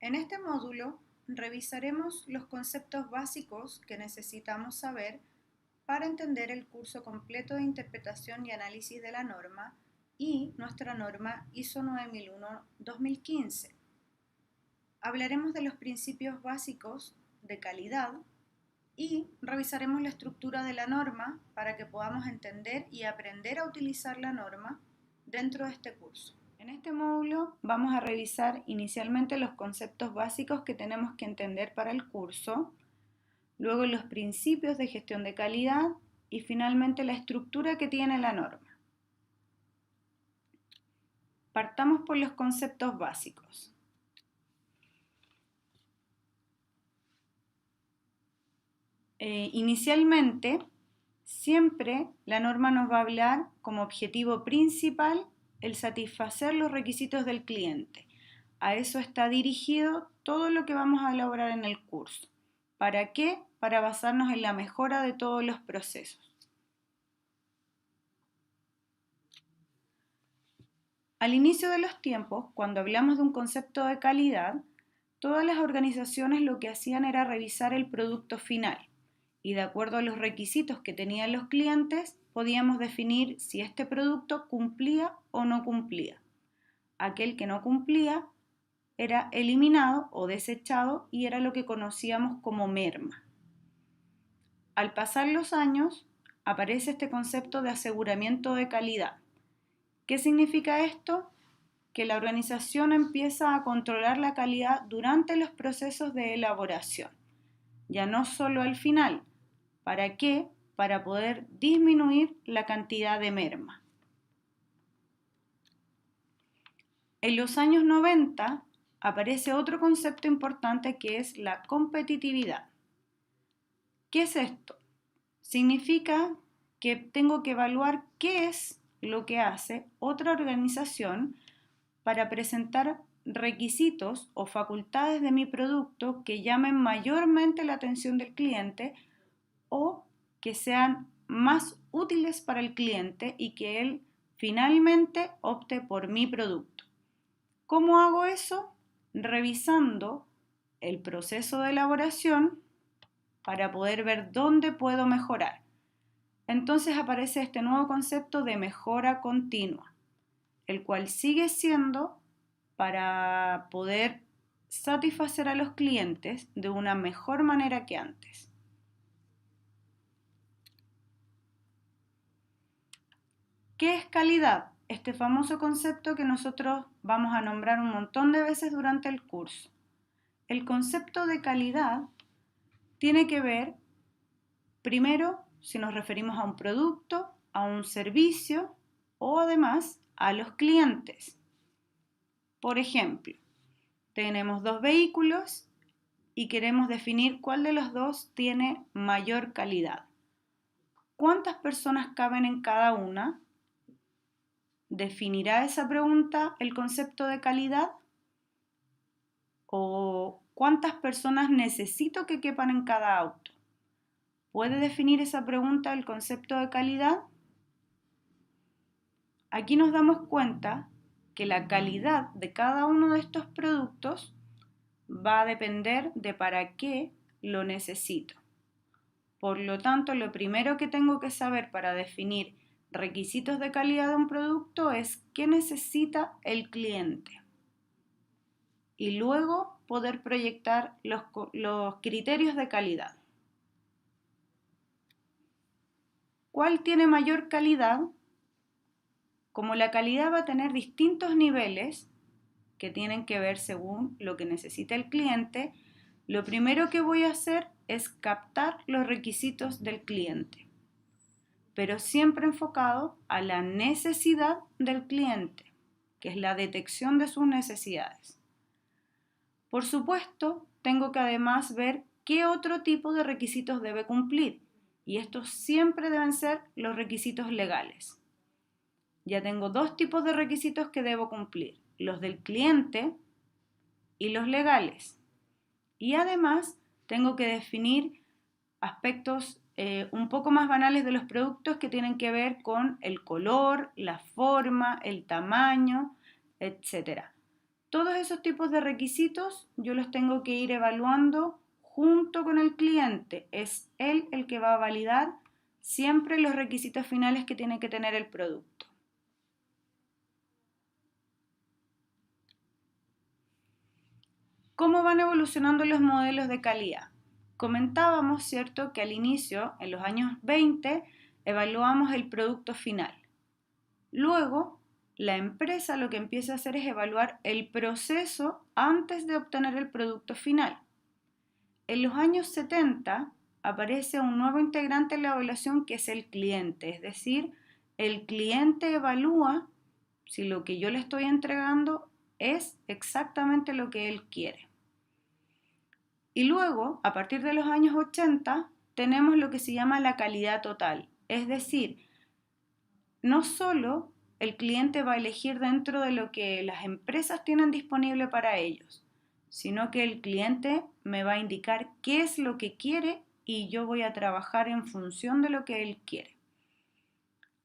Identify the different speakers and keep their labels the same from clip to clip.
Speaker 1: En este módulo revisaremos los conceptos básicos que necesitamos saber para entender el curso completo de interpretación y análisis de la norma y nuestra norma ISO 9001-2015. Hablaremos de los principios básicos de calidad y revisaremos la estructura de la norma para que podamos entender y aprender a utilizar la norma dentro de este curso. En este módulo vamos a revisar inicialmente los conceptos básicos que tenemos que entender para el curso, luego los principios de gestión de calidad y finalmente la estructura que tiene la norma. Partamos por los conceptos básicos. Inicialmente, siempre la norma nos va a hablar como objetivo principal el satisfacer los requisitos del cliente. A eso está dirigido todo lo que vamos a elaborar en el curso. ¿Para qué? Para basarnos en la mejora de todos los procesos. Al inicio de los tiempos, cuando hablamos de un concepto de calidad, todas las organizaciones lo que hacían era revisar el producto final y de acuerdo a los requisitos que tenían los clientes, podíamos definir si este producto cumplía o no cumplía. Aquel que no cumplía era eliminado o desechado y era lo que conocíamos como merma. Al pasar los años, aparece este concepto de aseguramiento de calidad. ¿Qué significa esto? Que la organización empieza a controlar la calidad durante los procesos de elaboración, ya no solo al final. ¿Para qué? Para poder disminuir la cantidad de merma. En los años 90 aparece otro concepto importante que es la competitividad. ¿Qué es esto? Significa que tengo que evaluar qué es lo que hace otra organización para presentar requisitos o facultades de mi producto que llamen mayormente la atención del cliente o que sean más útiles para el cliente y que él finalmente opte por mi producto. ¿Cómo hago eso? Revisando el proceso de elaboración para poder ver dónde puedo mejorar. Entonces aparece este nuevo concepto de mejora continua, el cual sigue siendo para poder satisfacer a los clientes de una mejor manera que antes. ¿Qué es calidad? Este famoso concepto que nosotros vamos a nombrar un montón de veces durante el curso. El concepto de calidad tiene que ver, primero, si nos referimos a un producto, a un servicio o además a los clientes. Por ejemplo, tenemos dos vehículos y queremos definir cuál de los dos tiene mayor calidad. ¿Cuántas personas caben en cada una? ¿Definirá esa pregunta el concepto de calidad? ¿O cuántas personas necesito que quepan en cada auto? ¿Puede definir esa pregunta el concepto de calidad? Aquí nos damos cuenta que la calidad de cada uno de estos productos va a depender de para qué lo necesito. Por lo tanto, lo primero que tengo que saber para definir requisitos de calidad de un producto es qué necesita el cliente. Y luego poder proyectar los criterios de calidad. ¿Cuál tiene mayor calidad? Como la calidad va a tener distintos niveles que tienen que ver según lo que necesita el cliente, lo primero que voy a hacer es captar los requisitos del cliente, pero siempre enfocado a la necesidad del cliente, que es la detección de sus necesidades. Por supuesto, tengo que además ver qué otro tipo de requisitos debe cumplir, y estos siempre deben ser los requisitos legales. Ya tengo dos tipos de requisitos que debo cumplir, los del cliente y los legales. Y además tengo que definir aspectos un poco más banales de los productos que tienen que ver con el color, la forma, el tamaño, etc. Todos esos tipos de requisitos yo los tengo que ir evaluando junto con el cliente. Es él el que va a validar siempre los requisitos finales que tiene que tener el producto. ¿Cómo van evolucionando los modelos de calidad? Comentábamos, ¿cierto?, que al inicio, en los años 20, evaluamos el producto final. Luego, la empresa lo que empieza a hacer es evaluar el proceso antes de obtener el producto final. En los años 70 aparece un nuevo integrante en la evaluación que es el cliente, es decir, el cliente evalúa si lo que yo le estoy entregando es exactamente lo que él quiere. Y luego, a partir de los años 80, tenemos lo que se llama la calidad total, es decir, no solo el cliente va a elegir dentro de lo que las empresas tienen disponible para ellos, sino que el cliente me va a indicar qué es lo que quiere y yo voy a trabajar en función de lo que él quiere.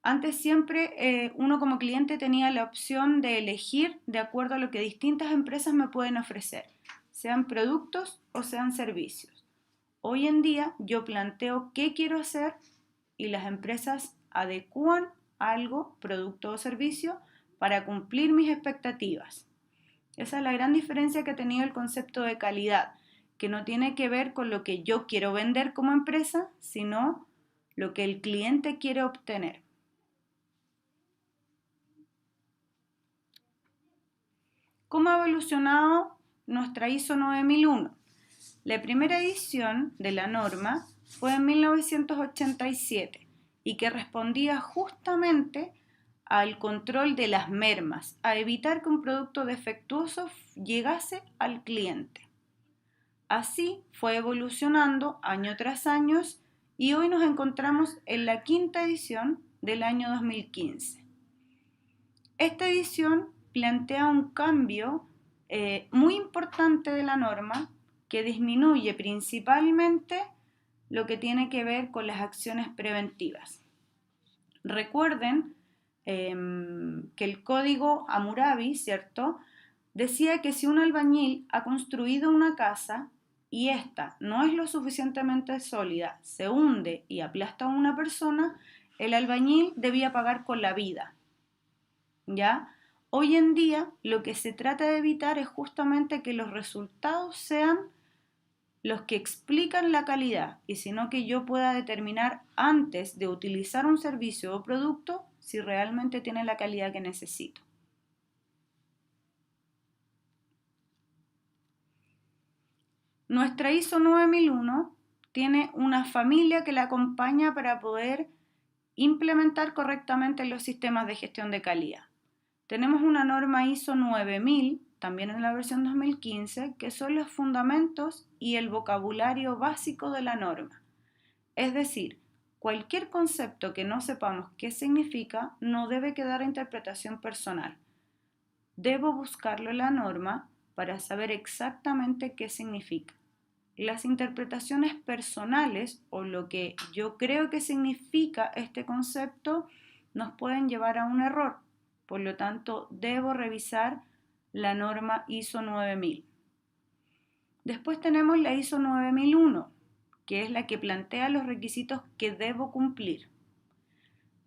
Speaker 1: Antes siempre uno como cliente tenía la opción de elegir de acuerdo a lo que distintas empresas me pueden ofrecer, sean productos o sean servicios. Hoy en día yo planteo qué quiero hacer y las empresas adecúan algo, producto o servicio, para cumplir mis expectativas. Esa es la gran diferencia que ha tenido el concepto de calidad, que no tiene que ver con lo que yo quiero vender como empresa, sino lo que el cliente quiere obtener. ¿Cómo ha evolucionado nuestra ISO 9001? La primera edición de la norma fue en 1987 y que respondía justamente al control de las mermas, a evitar que un producto defectuoso llegase al cliente. Así fue evolucionando año tras año y hoy nos encontramos en la quinta edición del año 2015. Esta edición plantea un cambio muy importante de la norma que disminuye principalmente lo que tiene que ver con las acciones preventivas. Recuerden que el código Hammurabi, ¿cierto?, decía que si un albañil ha construido una casa y ésta no es lo suficientemente sólida, se hunde y aplasta a una persona, el albañil debía pagar con la vida. ¿Ya? Hoy en día lo que se trata de evitar es justamente que los resultados sean los que explican la calidad y sino que yo pueda determinar antes de utilizar un servicio o producto si realmente tiene la calidad que necesito. Nuestra ISO 9001 tiene una familia que la acompaña para poder implementar correctamente los sistemas de gestión de calidad. Tenemos una norma ISO 9000, también en la versión 2015, que son los fundamentos y el vocabulario básico de la norma. Es decir, cualquier concepto que no sepamos qué significa no debe quedar a interpretación personal. Debo buscarlo en la norma para saber exactamente qué significa. Las interpretaciones personales o lo que yo creo que significa este concepto nos pueden llevar a un error. Por lo tanto, debo revisar la norma ISO 9000. Después tenemos la ISO 9001, que es la que plantea los requisitos que debo cumplir.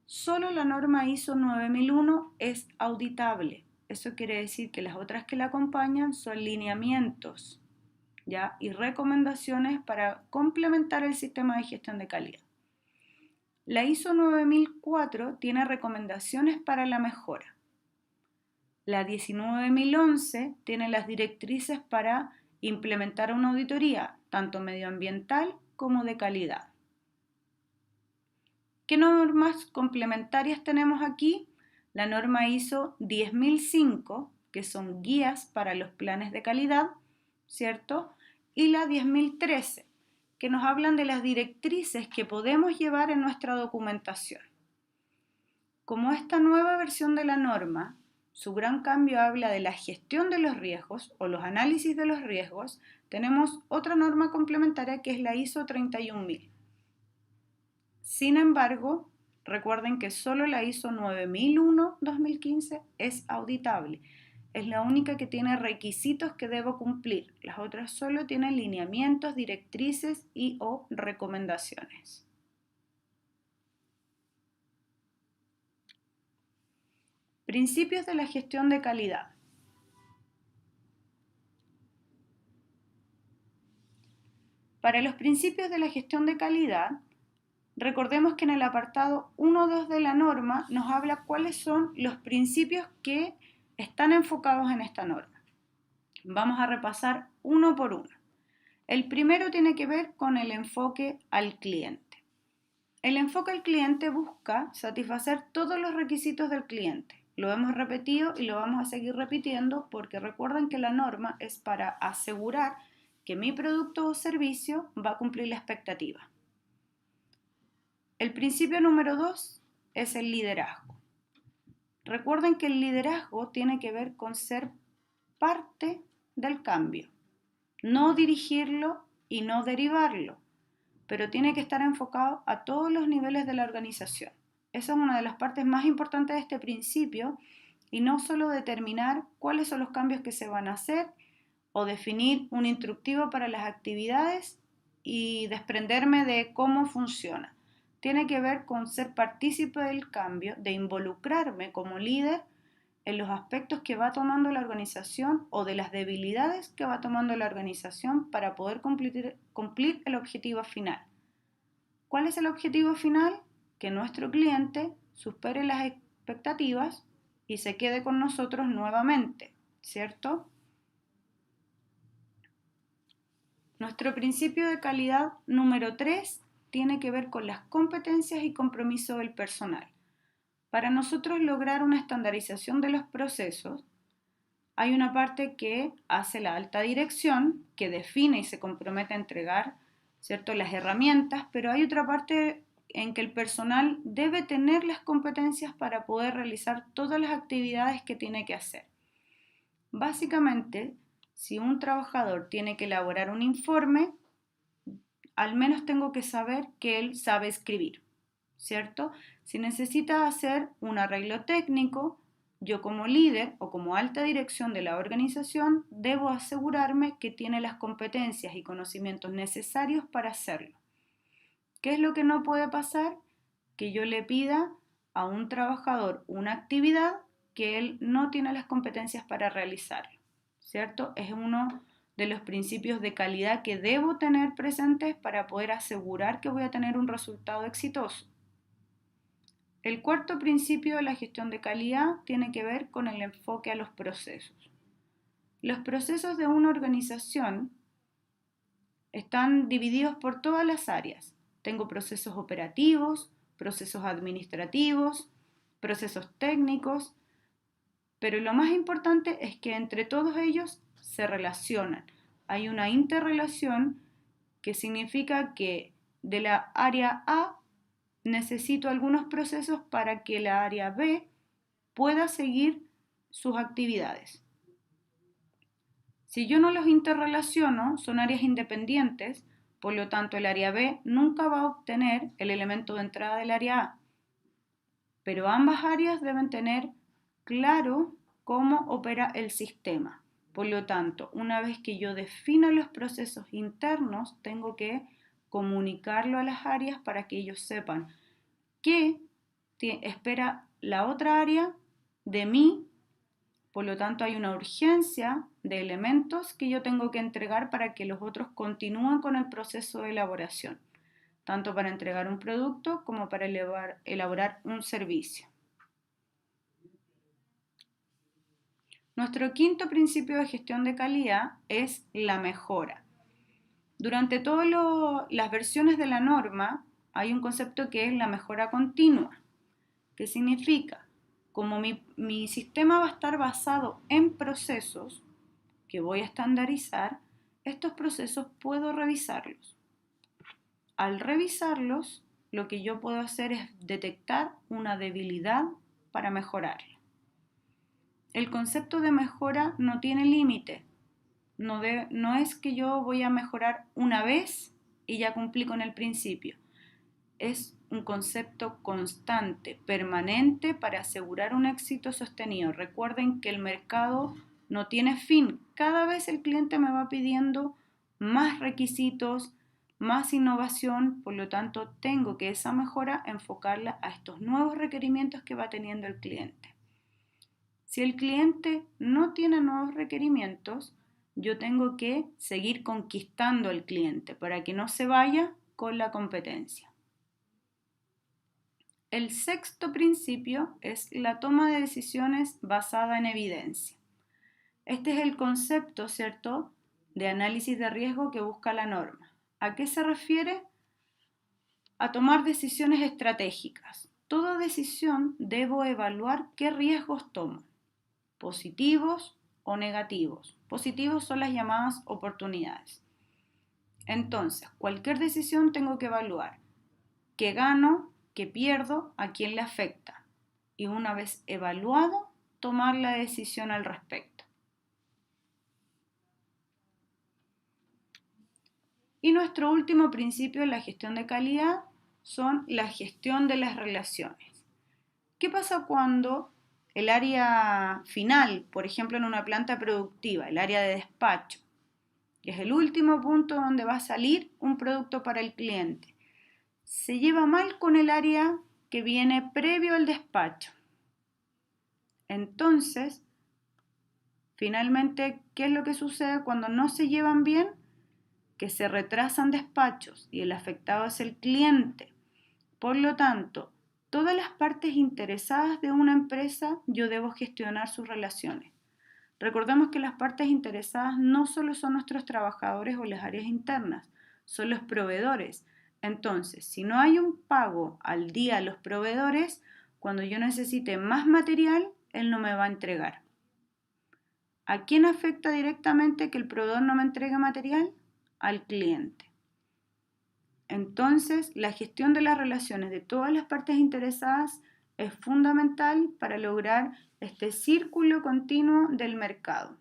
Speaker 1: Solo la norma ISO 9001 es auditable. Eso quiere decir que las otras que la acompañan son lineamientos, ¿ya?, y recomendaciones para complementar el sistema de gestión de calidad. La ISO 9004 tiene recomendaciones para la mejora. La 19011 tiene las directrices para implementar una auditoría, tanto medioambiental como de calidad. ¿Qué normas complementarias tenemos aquí? La norma ISO 10005, que son guías para los planes de calidad, ¿cierto? Y la 10013, que nos hablan de las directrices que podemos llevar en nuestra documentación. Como esta nueva versión de la norma, su gran cambio habla de la gestión de los riesgos o los análisis de los riesgos, tenemos otra norma complementaria que es la ISO 31000. Sin embargo, recuerden que solo la ISO 9001-2015 es auditable. es la única que tiene requisitos que debo cumplir. Las otras solo tienen lineamientos, directrices y o recomendaciones. Principios de la gestión de calidad. Para los principios de la gestión de calidad, recordemos que en el apartado 1.2 de la norma nos habla cuáles son los principios que están enfocados en esta norma. Vamos a repasar uno por uno. El primero tiene que ver con el enfoque al cliente. El enfoque al cliente busca satisfacer todos los requisitos del cliente. Lo hemos repetido y lo vamos a seguir repitiendo porque recuerden que la norma es para asegurar que mi producto o servicio va a cumplir la expectativa. El principio número 2 es el liderazgo. Recuerden que el liderazgo tiene que ver con ser parte del cambio, no dirigirlo y no derivarlo, pero tiene que estar enfocado a todos los niveles de la organización. Esa es una de las partes más importantes de este principio y no solo determinar cuáles son los cambios que se van a hacer o definir un instructivo para las actividades y desprenderme de cómo funciona. Tiene que ver con ser partícipe del cambio, de involucrarme como líder en los aspectos que va tomando la organización o de las debilidades que va tomando la organización para poder cumplir el objetivo final. ¿Cuál es el objetivo final? Que nuestro cliente supere las expectativas y se quede con nosotros nuevamente, ¿cierto? Nuestro principio de calidad número 3 tiene que ver con las competencias y compromiso del personal. Para nosotros lograr una estandarización de los procesos, hay una parte que hace la alta dirección, que define y se compromete a entregar, ¿cierto?, las herramientas, pero hay otra parte en que el personal debe tener las competencias para poder realizar todas las actividades que tiene que hacer. Básicamente, si un trabajador tiene que elaborar un informe, al menos tengo que saber que él sabe escribir, ¿cierto? Si necesita hacer un arreglo técnico, yo como líder o como alta dirección de la organización debo asegurarme que tiene las competencias y conocimientos necesarios para hacerlo. ¿Qué es lo que no puede pasar? Que yo le pida a un trabajador una actividad que él no tiene las competencias para realizarlo, ¿cierto? Es uno de los principios de calidad que debo tener presentes para poder asegurar que voy a tener un resultado exitoso. El cuarto principio de la gestión de calidad tiene que ver con el enfoque a los procesos. Los procesos de una organización están divididos por todas las áreas. Tengo procesos operativos, procesos administrativos, procesos técnicos, pero lo más importante es que entre todos ellos se relacionan. Hay una interrelación que significa que de la área A necesito algunos procesos para que la área B pueda seguir sus actividades. Si yo no los interrelaciono, son áreas independientes, por lo tanto el área B nunca va a obtener el elemento de entrada del área A. Pero ambas áreas deben tener claro cómo opera el sistema. Por lo tanto, una vez que yo defino los procesos internos, tengo que comunicarlo a las áreas para que ellos sepan qué espera la otra área de mí. Por lo tanto, hay una urgencia de elementos que yo tengo que entregar para que los otros continúen con el proceso de elaboración, tanto para entregar un producto como para elaborar un servicio. Nuestro quinto principio de gestión de calidad es la mejora. Durante todas las versiones de la norma hay un concepto que es la mejora continua. ¿Qué significa? Como mi sistema va a estar basado en procesos que voy a estandarizar, estos procesos puedo revisarlos. Al revisarlos, lo que yo puedo hacer es detectar una debilidad para mejorarla. El concepto de mejora no tiene límite. No es que yo voy a mejorar una vez y ya cumplí con el principio. Es un concepto constante, permanente para asegurar un éxito sostenido. Recuerden que el mercado no tiene fin. Cada vez el cliente me va pidiendo más requisitos, más innovación, por lo tanto tengo que esa mejora enfocarla a estos nuevos requerimientos que va teniendo el cliente. Si el cliente no tiene nuevos requerimientos, yo tengo que seguir conquistando al cliente para que no se vaya con la competencia. El sexto principio es la toma de decisiones basada en evidencia. Este es el concepto, ¿cierto?, de análisis de riesgo que busca la norma. ¿A qué se refiere? A tomar decisiones estratégicas. Toda decisión debo evaluar qué riesgos tomo, positivos o negativos. Positivos son las llamadas oportunidades. Entonces, cualquier decisión tengo que evaluar qué gano, qué pierdo, a quién le afecta. Y una vez evaluado, tomar la decisión al respecto. Y nuestro último principio en la gestión de calidad son la gestión de las relaciones. ¿Qué pasa cuando el área final, por ejemplo en una planta productiva, el área de despacho, que es el último punto donde va a salir un producto para el cliente, se lleva mal con el área que viene previo al despacho? Entonces, finalmente, ¿qué es lo que sucede cuando no se llevan bien? Que se retrasan despachos y el afectado es el cliente. Por lo tanto, todas las partes interesadas de una empresa yo debo gestionar sus relaciones. Recordemos que las partes interesadas no solo son nuestros trabajadores o las áreas internas, son los proveedores. Entonces, si no hay un pago al día a los proveedores, cuando yo necesite más material, él no me va a entregar. ¿A quién afecta directamente que el proveedor no me entregue material? Al cliente. Entonces, la gestión de las relaciones de todas las partes interesadas es fundamental para lograr este círculo continuo del mercado.